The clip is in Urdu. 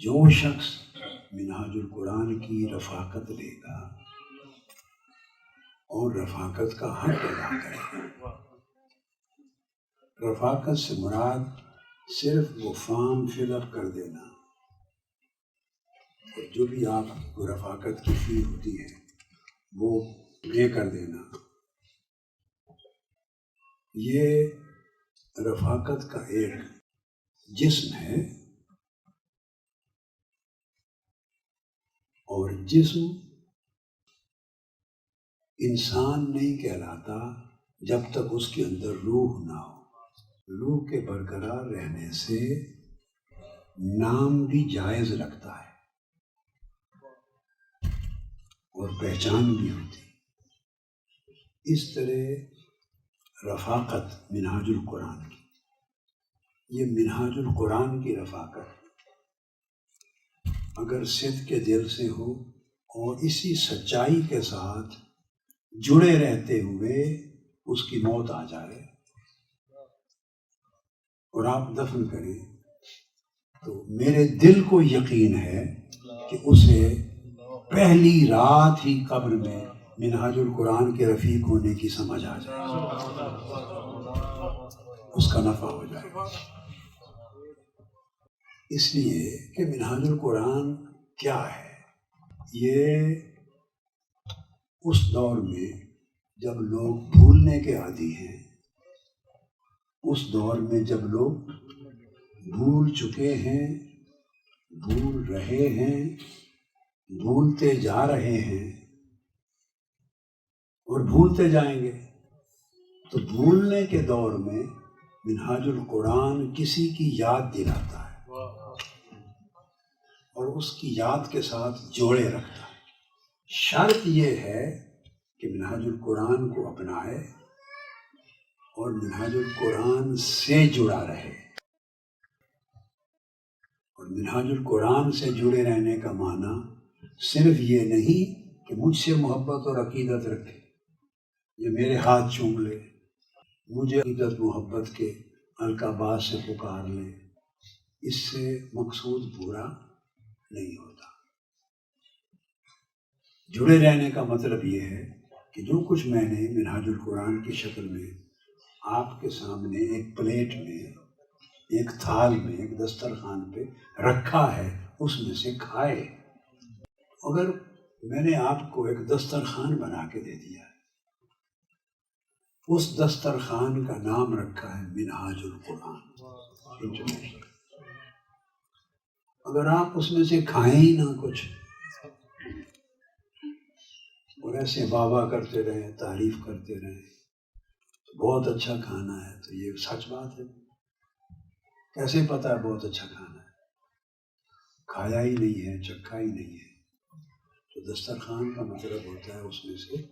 جو شخص منہاج القرآن کی رفاقت لے گا اور رفاقت کا حق ادا کرے گا، رفاقت سے مراد صرف وہ فارم فل اپ کر دینا اور جو بھی آپ کو رفاقت کی فی ہوتی ہے وہ پے کر دینا، یہ رفاقت کا ایک جسم ہے، اور جسم انسان نہیں کہلاتا جب تک اس کے اندر روح نہ ہو۔ روح کے برقرار رہنے سے نام بھی جائز لگتا ہے اور پہچان بھی ہوتی۔ اس طرح رفاقت منہاج القرآن کی، یہ منہاج القرآن کی رفاقت اگر صدق کے دل سے ہو اور اسی سچائی کے ساتھ جڑے رہتے ہوئے اس کی موت آ جائے اور آپ دفن کریں، تو میرے دل کو یقین ہے کہ اسے پہلی رات ہی قبر میں منہاج القرآن کے رفیق ہونے کی سمجھ آ جائے، اس کا نفع ہو جائے گا۔ اس لیے کہ منہاج القرآن کیا ہے؟ یہ اس دور میں جب لوگ بھولنے کے عادی ہیں، اس دور میں جب لوگ بھول چکے ہیں، بھول رہے ہیں، بھولتے جا رہے ہیں اور بھولتے جائیں گے، تو بھولنے کے دور میں منہاج القرآن کسی کی یاد دلاتا ہے اور اس کی یاد کے ساتھ جوڑے رکھتا ہے۔ شرط یہ ہے کہ منہاج القرآن کو اپنائے اور منہاج القرآن سے جڑا رہے، اور منہاج القرآن سے جڑے رہنے کا معنی صرف یہ نہیں کہ مجھ سے محبت اور عقیدت رکھے، یہ میرے ہاتھ چوم لے، مجھے عقیدت محبت کے القابات سے پکار لے، اس سے مقصود پورا نہیں ہوتا۔ جڑے رہنے کا مطلب یہ ہے کہ جو کچھ میں نے منہاج القرآن کی شکل میں آپ کے سامنے ایک پلیٹ میں، ایک تھال میں، ایک دسترخوان پہ رکھا ہے، اس میں سے کھائے۔ اگر میں نے آپ کو ایک دسترخوان بنا کے دے دیا، اس دسترخوان کا نام رکھا ہے منہاج القرآن، اگر آپ اس میں سے کھائیں ہی نہ کچھ اور ایسے بابا کرتے رہے، تعریف کرتے رہے، بہت اچھا کھانا ہے، تو یہ سچ بات ہے؟ کیسے پتا ہے بہت اچھا کھانا ہے؟ کھایا ہی نہیں ہے، چکھا ہی نہیں ہے۔ تو دسترخوان کا مطلب ہوتا ہے اس میں سے